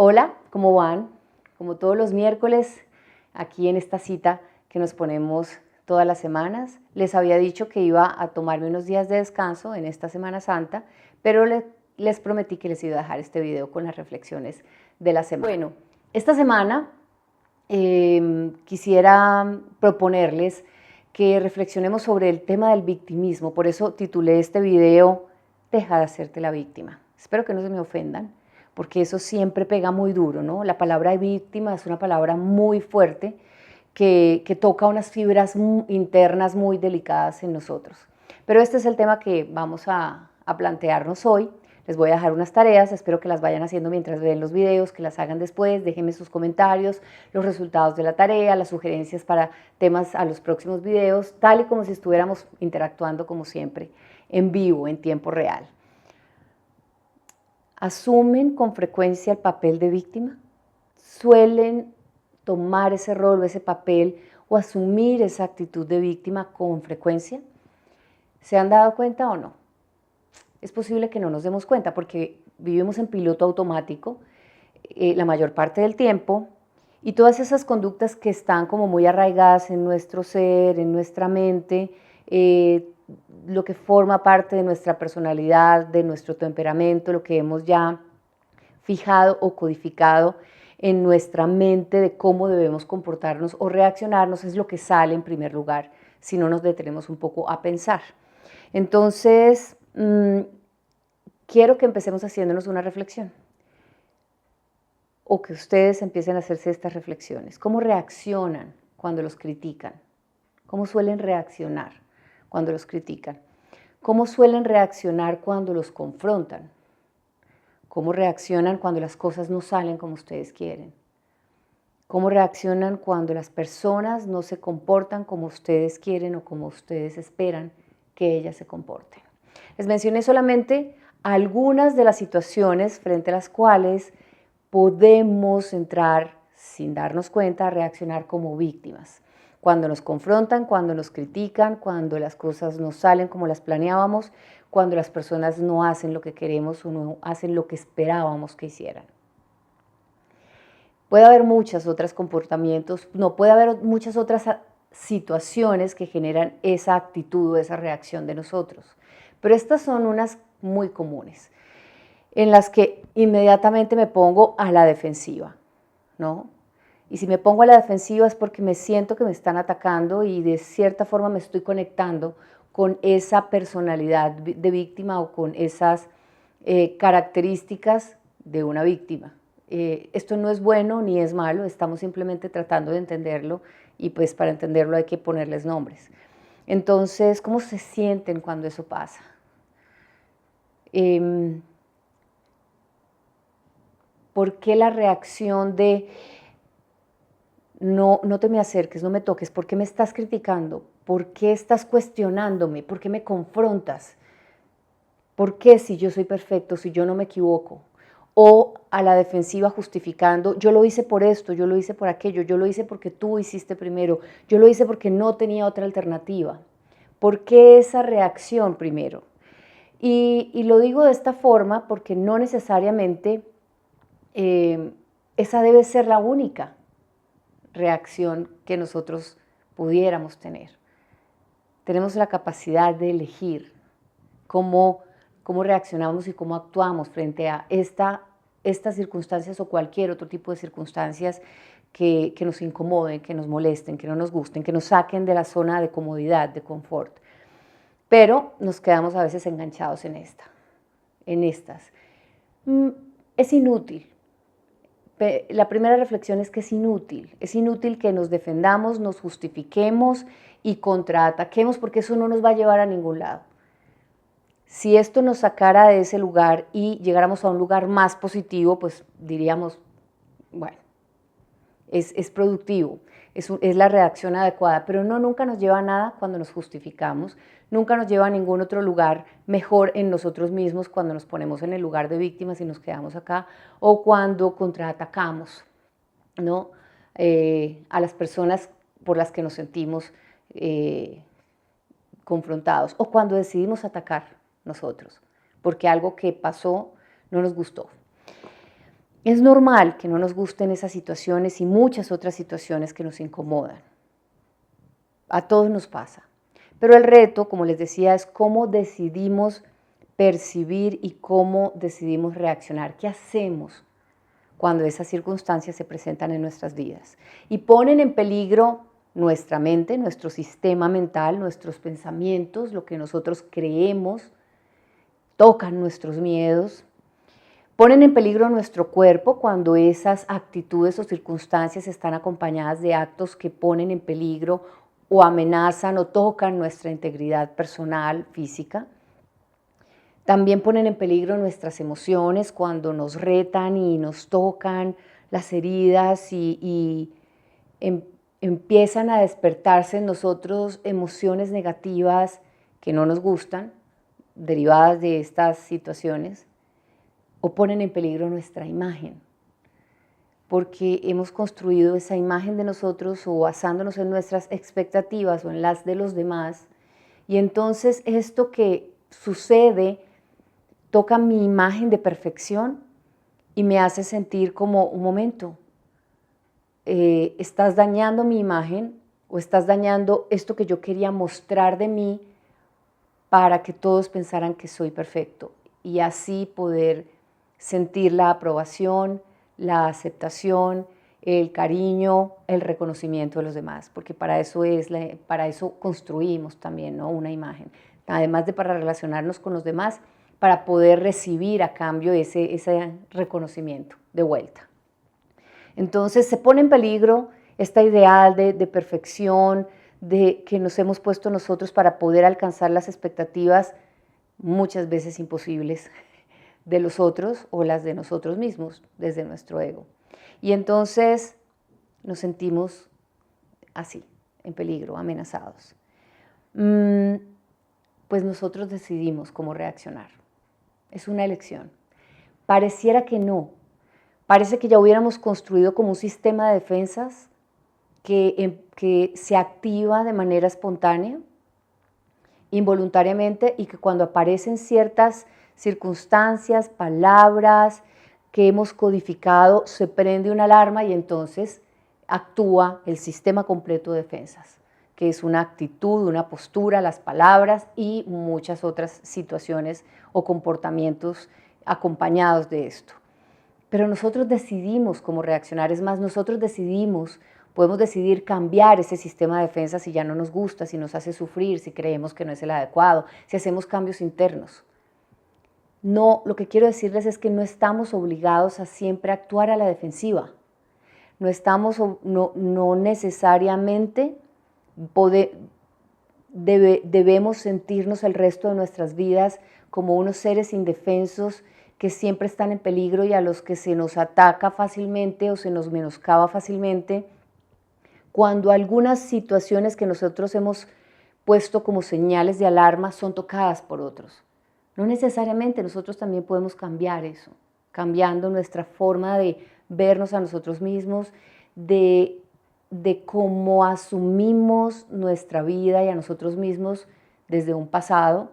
Hola, ¿cómo van? Como todos los miércoles, aquí en esta cita que nos ponemos todas las semanas, les había dicho que iba a tomarme unos días de descanso en esta Semana Santa, pero les prometí que les iba a dejar este video con las reflexiones de la semana. Bueno, esta semana quisiera proponerles que reflexionemos sobre el tema del victimismo, por eso titulé este video Deja de hacerte la víctima. Espero que no se me ofendan, porque eso siempre pega muy duro, ¿no? La palabra víctima es una palabra muy fuerte que toca unas fibras internas muy delicadas en nosotros. Pero este es el tema que vamos a plantearnos hoy. Les voy a dejar unas tareas, espero que las vayan haciendo mientras ven los videos, que las hagan después, déjenme sus comentarios, los resultados de la tarea, las sugerencias para temas a los próximos videos, tal y como si estuviéramos interactuando como siempre, en vivo, en tiempo real. ¿Asumen con frecuencia el papel de víctima? ¿Suelen tomar ese rol o ese papel o asumir esa actitud de víctima con frecuencia? ¿Se han dado cuenta o no? Es posible que no nos demos cuenta porque vivimos en piloto automático la mayor parte del tiempo y todas esas conductas que están como muy arraigadas en nuestro ser, en nuestra mente, lo que forma parte de nuestra personalidad, de nuestro temperamento, lo que hemos ya fijado o codificado en nuestra mente de cómo debemos comportarnos o reaccionarnos es lo que sale en primer lugar si no nos detenemos un poco a pensar. Entonces, quiero que empecemos haciéndonos una reflexión o que ustedes empiecen a hacerse estas reflexiones. ¿Cómo reaccionan cuando los critican? ¿Cómo suelen reaccionar cuando los critican? ¿Cómo suelen reaccionar cuando los confrontan? ¿Cómo reaccionan cuando las cosas no salen como ustedes quieren? ¿Cómo reaccionan cuando las personas no se comportan como ustedes quieren o como ustedes esperan que ellas se comporten? Les mencioné solamente algunas de las situaciones frente a las cuales podemos entrar sin darnos cuenta a reaccionar como víctimas. Cuando nos confrontan, cuando nos critican, cuando las cosas no salen como las planeábamos, cuando las personas no hacen lo que queremos o no hacen lo que esperábamos que hicieran. Puede haber muchos otros comportamientos, no, puede haber muchas otras situaciones que generan esa actitud o esa reacción de nosotros, pero estas son unas muy comunes, en las que inmediatamente me pongo a la defensiva, ¿no? Y si me pongo a la defensiva es porque me siento que me están atacando y de cierta forma me estoy conectando con esa personalidad de víctima o con esas características de una víctima. Esto no es bueno ni es malo, estamos simplemente tratando de entenderlo y pues para entenderlo hay que ponerles nombres. Entonces, ¿cómo se sienten cuando eso pasa? ¿Por qué la reacción de no te me acerques, no me toques? ¿Por qué me estás criticando? ¿Por qué estás cuestionándome? ¿Por qué me confrontas? ¿Por qué si yo soy perfecto, si yo no me equivoco? O a la defensiva justificando, yo lo hice por esto, yo lo hice por aquello, yo lo hice porque tú hiciste primero, yo lo hice porque no tenía otra alternativa. ¿Por qué esa reacción primero? Y lo digo de esta forma porque no necesariamente esa debe ser la única reacción que nosotros pudiéramos tener. Tenemos la capacidad de elegir cómo reaccionamos y cómo actuamos frente a estas circunstancias o cualquier otro tipo de circunstancias que nos incomoden, que nos molesten, que no nos gusten, que nos saquen de la zona de comodidad, de confort. Pero nos quedamos a veces enganchados en estas. Es inútil. La primera reflexión es que es inútil que nos defendamos, nos justifiquemos y contraataquemos porque eso no nos va a llevar a ningún lado. Si esto nos sacara de ese lugar y llegáramos a un lugar más positivo, pues diríamos, bueno, es productivo, es la reacción adecuada, pero no, nunca nos lleva a nada cuando nos justificamos, nunca nos lleva a ningún otro lugar mejor en nosotros mismos cuando nos ponemos en el lugar de víctimas y nos quedamos acá, o cuando contraatacamos, ¿no? A las personas por las que nos sentimos confrontados, o cuando decidimos atacar nosotros, porque algo que pasó no nos gustó. Es normal que no nos gusten esas situaciones y muchas otras situaciones que nos incomodan. A todos nos pasa. Pero el reto, como les decía, es cómo decidimos percibir y cómo decidimos reaccionar. ¿Qué hacemos cuando esas circunstancias se presentan en nuestras vidas? Y ponen en peligro nuestra mente, nuestro sistema mental, nuestros pensamientos, lo que nosotros creemos, tocan nuestros miedos, ponen en peligro nuestro cuerpo cuando esas actitudes o circunstancias están acompañadas de actos que ponen en peligro o amenazan o tocan nuestra integridad personal, física. También ponen en peligro nuestras emociones cuando nos retan y nos tocan las heridas y empiezan a despertarse en nosotros emociones negativas que no nos gustan, derivadas de estas situaciones, o ponen en peligro nuestra imagen, porque hemos construido esa imagen de nosotros o basándonos en nuestras expectativas o en las de los demás, y entonces esto que sucede toca mi imagen de perfección y me hace sentir como un momento, estás dañando mi imagen o estás dañando esto que yo quería mostrar de mí para que todos pensaran que soy perfecto y así poder sentir la aprobación, la aceptación, el cariño, el reconocimiento de los demás, porque para eso construimos también, ¿no?, una imagen, además de para relacionarnos con los demás, para poder recibir a cambio ese reconocimiento de vuelta. Entonces se pone en peligro este ideal de perfección, de que nos hemos puesto nosotros para poder alcanzar las expectativas muchas veces imposibles de los otros o las de nosotros mismos desde nuestro ego. Y entonces nos sentimos así, en peligro, amenazados. Pues nosotros decidimos cómo reaccionar. Es una elección. Pareciera que no. Parece que ya hubiéramos construido como un sistema de defensas que se activa de manera espontánea, involuntariamente, y que cuando aparecen ciertas circunstancias, palabras que hemos codificado, se prende una alarma y entonces actúa el sistema completo de defensas, que es una actitud, una postura, las palabras y muchas otras situaciones o comportamientos acompañados de esto. Pero nosotros decidimos cómo reaccionar, es más, nosotros podemos decidir cambiar ese sistema de defensa si ya no nos gusta, si nos hace sufrir, si creemos que no es el adecuado, si hacemos cambios internos. No, lo que quiero decirles es que no estamos obligados a siempre actuar a la defensiva. No necesariamente debemos sentirnos el resto de nuestras vidas como unos seres indefensos que siempre están en peligro y a los que se nos ataca fácilmente o se nos menoscaba fácilmente, cuando algunas situaciones que nosotros hemos puesto como señales de alarma son tocadas por otros. No necesariamente, nosotros también podemos cambiar eso, cambiando nuestra forma de vernos a nosotros mismos, de cómo asumimos nuestra vida y a nosotros mismos desde un pasado,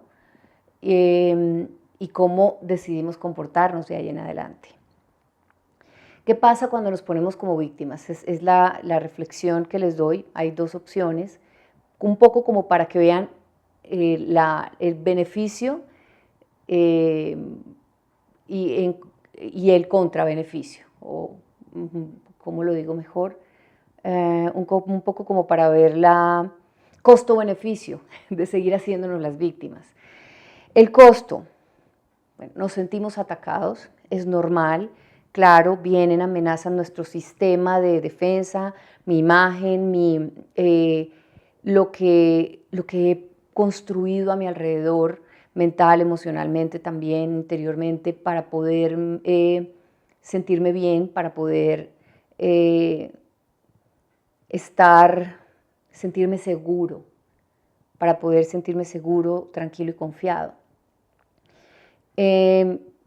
y cómo decidimos comportarnos de ahí en adelante. ¿Qué pasa cuando nos ponemos como víctimas? Es la reflexión que les doy. Hay dos opciones, un poco como para que vean el beneficio y el contrabeneficio, o ¿cómo lo digo mejor? Un poco como para ver la costo-beneficio de seguir haciéndonos las víctimas. El costo, bueno, nos sentimos atacados, es normal, claro, vienen, amenazan nuestro sistema de defensa, mi imagen, lo que he construido a mi alrededor, mental, emocionalmente también, interiormente, para poder sentirme bien, para poder sentirme seguro, tranquilo y confiado.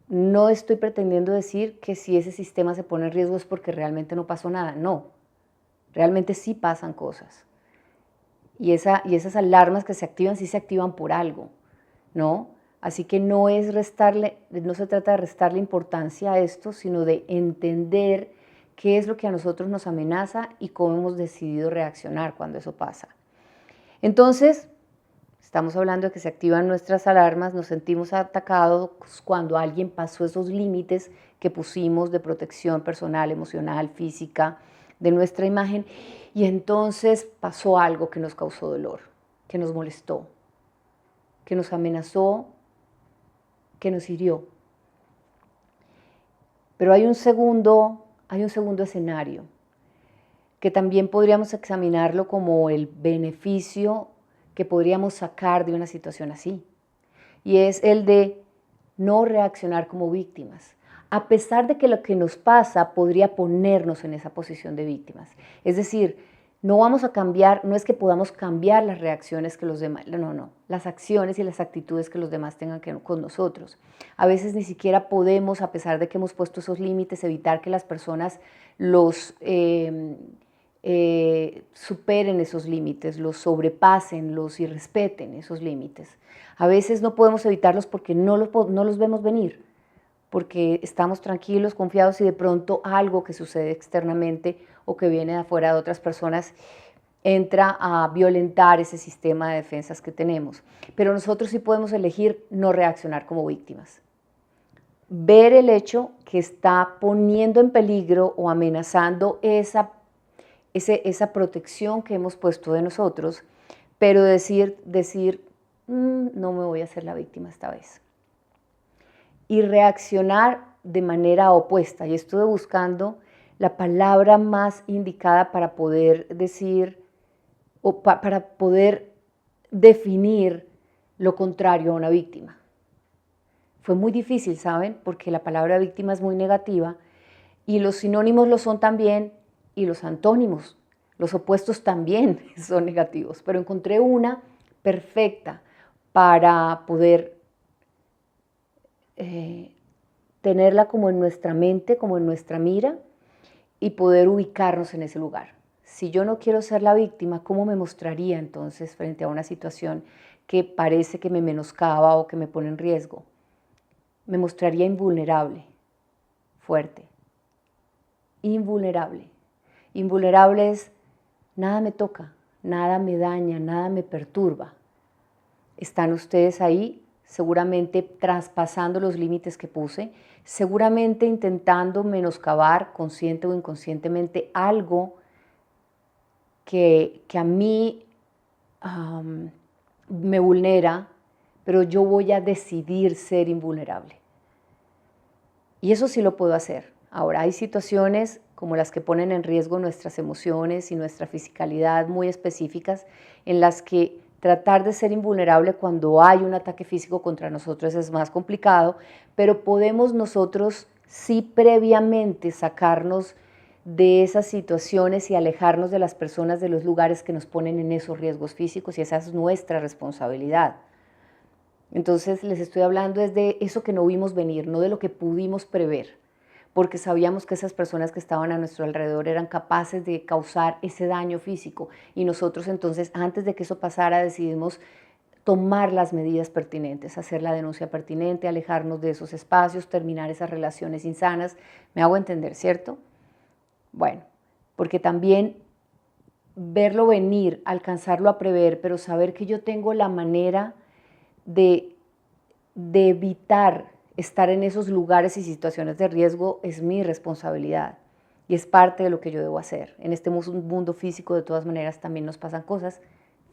No estoy pretendiendo decir que si ese sistema se pone en riesgo es porque realmente no pasó nada, no, realmente sí pasan cosas. Y esas alarmas que se activan sí se activan por algo, ¿no? Así que no se trata de restarle importancia a esto, sino de entender qué es lo que a nosotros nos amenaza y cómo hemos decidido reaccionar cuando eso pasa. Entonces, estamos hablando de que se activan nuestras alarmas, nos sentimos atacados cuando alguien pasó esos límites que pusimos de protección personal, emocional, física, de nuestra imagen, y entonces pasó algo que nos causó dolor, que nos molestó, que nos amenazó, que nos hirió. Pero hay un segundo escenario, que también podríamos examinarlo como el beneficio que podríamos sacar de una situación así. Y es el de no reaccionar como víctimas, a pesar de que lo que nos pasa podría ponernos en esa posición de víctimas. Es decir, no vamos a cambiar, no es que podamos cambiar las reacciones que los demás, no, las acciones y las actitudes que los demás tengan con nosotros. A veces ni siquiera podemos, a pesar de que hemos puesto esos límites, evitar que las personas los superen esos límites, los sobrepasen, los irrespeten esos límites. A veces no podemos evitarlos porque no los vemos venir, porque estamos tranquilos, confiados y de pronto algo que sucede externamente o que viene de afuera de otras personas entra a violentar ese sistema de defensas que tenemos. Pero nosotros sí podemos elegir no reaccionar como víctimas. Ver el hecho que está poniendo en peligro o amenazando esa protección que hemos puesto de nosotros, pero decir no me voy a hacer la víctima esta vez. Y reaccionar de manera opuesta. Y estuve buscando la palabra más indicada para poder decir o para poder definir lo contrario a una víctima. Fue muy difícil, ¿saben? Porque la palabra víctima es muy negativa y los sinónimos lo son también y los antónimos, los opuestos también son negativos. Pero encontré una perfecta para poder tenerla como en nuestra mente, como en nuestra mira y poder ubicarnos en ese lugar. Si yo no quiero ser la víctima, ¿cómo me mostraría entonces frente a una situación que parece que me menoscaba o que me pone en riesgo? Me mostraría invulnerable, fuerte, invulnerable. Invulnerable es nada me toca, nada me daña, nada me perturba. Están ustedes ahí seguramente traspasando los límites que puse, seguramente intentando menoscabar consciente o inconscientemente algo que a mí me vulnera, pero yo voy a decidir ser invulnerable. Y eso sí lo puedo hacer. Ahora, hay situaciones como las que ponen en riesgo nuestras emociones y nuestra fisicalidad muy específicas, en las que tratar de ser invulnerable cuando hay un ataque físico contra nosotros es más complicado, pero podemos nosotros sí previamente sacarnos de esas situaciones y alejarnos de las personas, de los lugares que nos ponen en esos riesgos físicos, y esa es nuestra responsabilidad. Entonces les estoy hablando es de eso que no vimos venir, no de lo que pudimos prever, porque sabíamos que esas personas que estaban a nuestro alrededor eran capaces de causar ese daño físico, y nosotros entonces, antes de que eso pasara, decidimos tomar las medidas pertinentes, hacer la denuncia pertinente, alejarnos de esos espacios, terminar esas relaciones insanas. ¿Me hago entender, cierto? Bueno, porque también verlo venir, alcanzarlo a prever, pero saber que yo tengo la manera de evitar estar en esos lugares y situaciones de riesgo es mi responsabilidad y es parte de lo que yo debo hacer. En este mundo físico, de todas maneras, también nos pasan cosas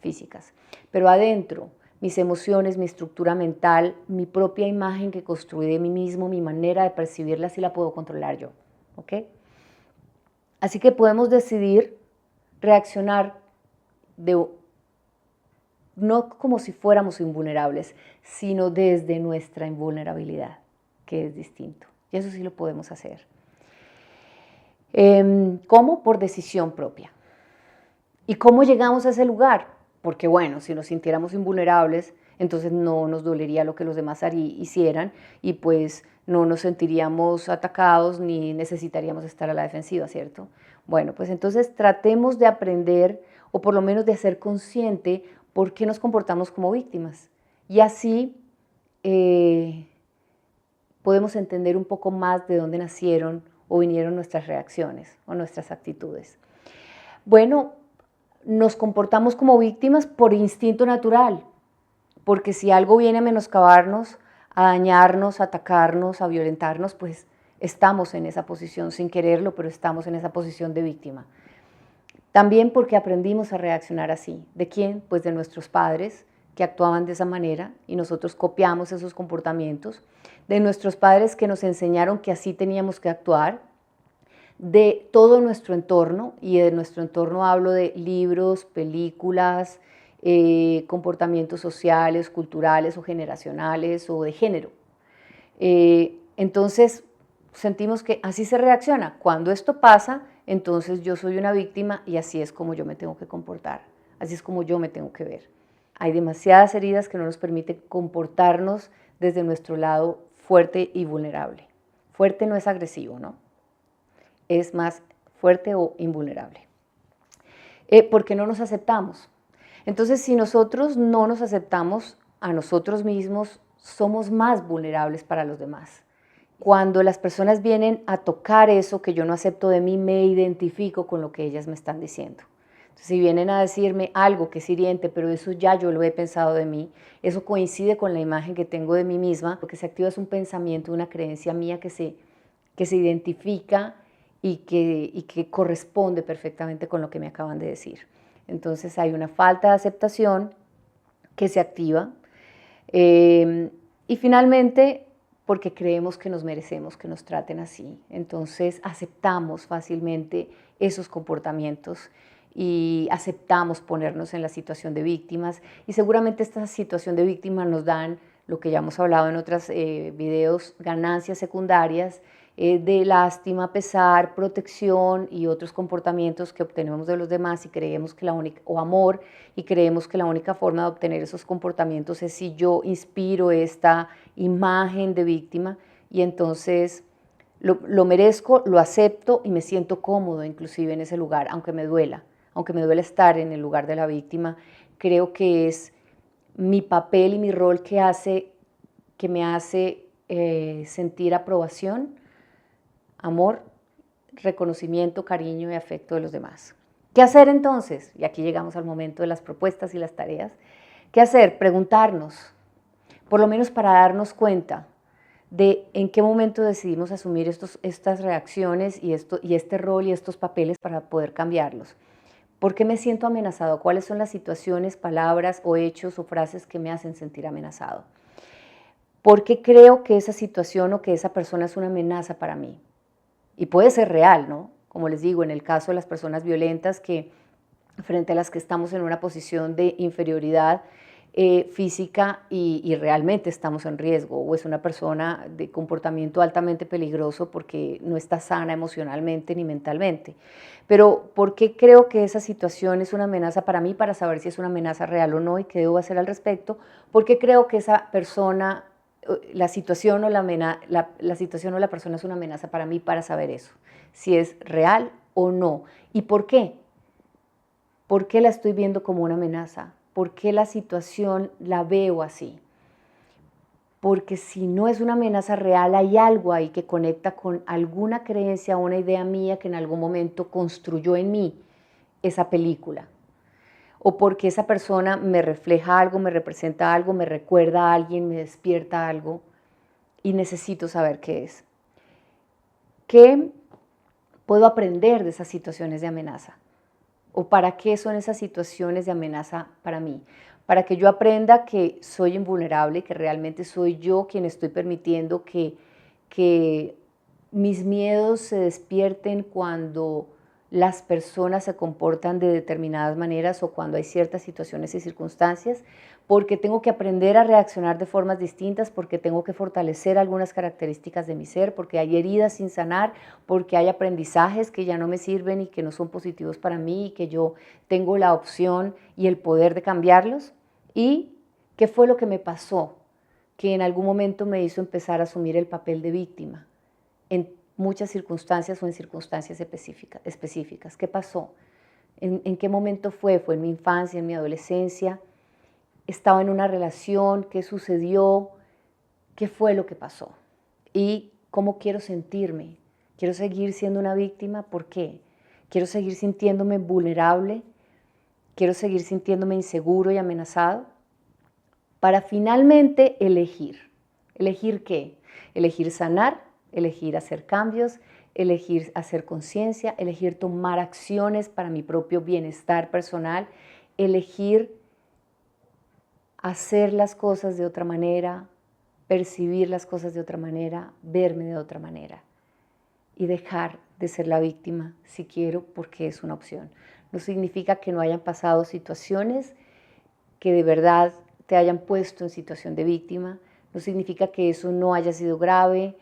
físicas, pero adentro, mis emociones, mi estructura mental, mi propia imagen que construí de mí mismo, mi manera de percibirla, sí la puedo controlar yo, ¿ok? Así que podemos decidir reaccionar no como si fuéramos invulnerables, sino desde nuestra invulnerabilidad, que es distinto. Y eso sí lo podemos hacer. ¿Cómo? Por decisión propia. ¿Y cómo llegamos a ese lugar? Porque bueno, si nos sintiéramos invulnerables, entonces no nos dolería lo que los demás hicieran y pues no nos sentiríamos atacados ni necesitaríamos estar a la defensiva, ¿cierto? Bueno, pues entonces tratemos de aprender o por lo menos de ser consciente por qué nos comportamos como víctimas y así podemos entender un poco más de dónde nacieron o vinieron nuestras reacciones o nuestras actitudes. Bueno, nos comportamos como víctimas por instinto natural, porque si algo viene a menoscabarnos, a dañarnos, a atacarnos, a violentarnos, pues estamos en esa posición sin quererlo, pero estamos en esa posición de víctima. También porque aprendimos a reaccionar así. ¿De quién? Pues de nuestros padres, que actuaban de esa manera y nosotros copiamos esos comportamientos, de nuestros padres que nos enseñaron que así teníamos que actuar, de todo nuestro entorno, y de nuestro entorno hablo de libros, películas, comportamientos sociales, culturales o generacionales o de género. Entonces sentimos que así se reacciona. Cuando esto pasa, entonces yo soy una víctima y así es como yo me tengo que comportar, así es como yo me tengo que ver. Hay demasiadas heridas que no nos permiten comportarnos desde nuestro lado fuerte y vulnerable. Fuerte no es agresivo, ¿no? Es más fuerte o invulnerable. Porque no nos aceptamos. Entonces, si nosotros no nos aceptamos a nosotros mismos, somos más vulnerables para los demás. Cuando las personas vienen a tocar eso que yo no acepto de mí, me identifico con lo que ellas me están diciendo. Entonces, si vienen a decirme algo que es hiriente, pero eso ya yo lo he pensado de mí, eso coincide con la imagen que tengo de mí misma, lo que se activa es un pensamiento, una creencia mía que se identifica y que corresponde perfectamente con lo que me acaban de decir. Entonces hay una falta de aceptación que se activa y finalmente porque creemos que nos merecemos que nos traten así. Entonces aceptamos fácilmente esos comportamientos y aceptamos ponernos en la situación de víctimas y seguramente esta situación de víctima nos dan lo que ya hemos hablado en otros videos, ganancias secundarias de lástima, pesar, protección y otros comportamientos que obtenemos de los demás y creemos que la única, o amor, y creemos que la única forma de obtener esos comportamientos es si yo inspiro esta imagen de víctima y entonces lo merezco, lo acepto y me siento cómodo inclusive en ese lugar, aunque me duela estar en el lugar de la víctima, creo que es mi papel y mi rol que me hace sentir aprobación, amor, reconocimiento, cariño y afecto de los demás. ¿Qué hacer entonces? Y aquí llegamos al momento de las propuestas y las tareas. ¿Qué hacer? Preguntarnos, por lo menos para darnos cuenta de en qué momento decidimos asumir estas reacciones y este rol y estos papeles para poder cambiarlos. ¿Por qué me siento amenazado? ¿Cuáles son las situaciones, palabras o hechos o frases que me hacen sentir amenazado? ¿Por qué creo que esa situación o que esa persona es una amenaza para mí? Y puede ser real, ¿no? Como les digo, en el caso de las personas violentas que frente a las que estamos en una posición de inferioridad física y realmente estamos en riesgo, o es una persona de comportamiento altamente peligroso porque no está sana emocionalmente ni mentalmente. Pero ¿por qué creo que esa situación es una amenaza para mí? Para saber si es una amenaza real o no y qué debo hacer al respecto. ¿Por qué creo que esa persona, la situación o la situación o la persona es una amenaza para mí? Para saber eso, si es real o no. ¿Y por qué? ¿Por qué la estoy viendo como una amenaza? ¿Por qué la situación la veo así? Porque si no es una amenaza real, hay algo ahí que conecta con alguna creencia, una idea mía que en algún momento construyó en mí esa película. O porque esa persona me refleja algo, me representa algo, me recuerda a alguien, me despierta algo y necesito saber qué es. ¿Qué puedo aprender de esas situaciones de amenaza? ¿O para qué son esas situaciones de amenaza para mí? Para que yo aprenda que soy invulnerable, que realmente soy yo quien estoy permitiendo que mis miedos se despierten cuando las personas se comportan de determinadas maneras o cuando hay ciertas situaciones y circunstancias, porque tengo que aprender a reaccionar de formas distintas, porque tengo que fortalecer algunas características de mi ser, porque hay heridas sin sanar, porque hay aprendizajes que ya no me sirven y que no son positivos para mí y que yo tengo la opción y el poder de cambiarlos. ¿Y qué fue lo que me pasó que en algún momento me hizo empezar a asumir el papel de víctima en muchas circunstancias o en circunstancias específicas? ¿Qué pasó? ¿En qué momento fue? ¿Fue en mi infancia, en mi adolescencia? ¿Estaba en una relación? ¿Qué sucedió? qué fue lo que pasó y cómo quiero sentirme. ¿Quiero seguir siendo una víctima? ¿Por qué? ¿Quiero seguir sintiéndome vulnerable? ¿Quiero seguir sintiéndome inseguro y amenazado? Para finalmente elegir. ¿Elegir qué? Elegir sanar, elegir hacer cambios, elegir hacer conciencia, elegir tomar acciones para mi propio bienestar personal, elegir hacer las cosas de otra manera, percibir las cosas de otra manera, verme de otra manera y dejar de ser la víctima si quiero, porque es una opción. No significa que no hayan pasado situaciones que de verdad te hayan puesto en situación de víctima, no significa que eso no haya sido grave,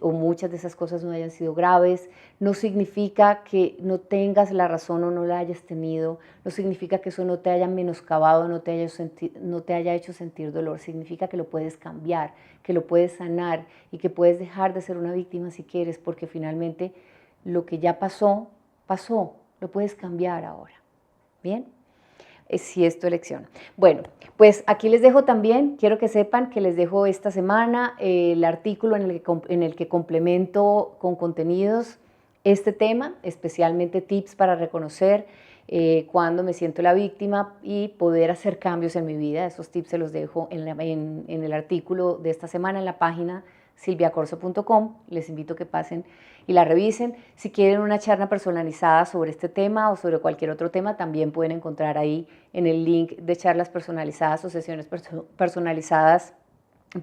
o muchas de esas cosas no hayan sido graves, no significa que no tengas la razón o no la hayas tenido, no significa que eso no te haya menoscabado, no te haya hecho sentir dolor, significa que lo puedes cambiar, que lo puedes sanar y que puedes dejar de ser una víctima si quieres, porque finalmente lo que ya pasó, pasó, lo puedes cambiar ahora. ¿Bien? Si es tu elección. Bueno, pues aquí les dejo también, quiero que sepan que les dejo esta semana el artículo en el que complemento con contenidos este tema, especialmente tips para reconocer cuando me siento la víctima y poder hacer cambios en mi vida. Esos tips se los dejo en el artículo de esta semana en la página silviacorso.com. Les invito a que pasen y la revisen. Si quieren una charla personalizada sobre este tema o sobre cualquier otro tema, también pueden encontrar ahí en el link de charlas personalizadas o sesiones personalizadas.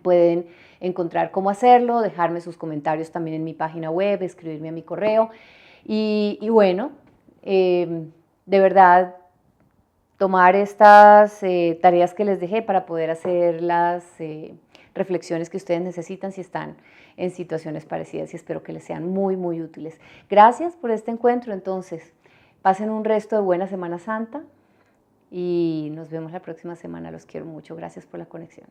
Pueden encontrar cómo hacerlo, dejarme sus comentarios también en mi página web, escribirme a mi correo. Y bueno, de verdad, tomar estas tareas que les dejé para poder hacer las reflexiones que ustedes necesitan si están en situaciones parecidas y espero que les sean muy, muy útiles. Gracias por este encuentro, entonces, pasen un resto de buena Semana Santa y nos vemos la próxima semana. Los quiero mucho. Gracias por la conexión.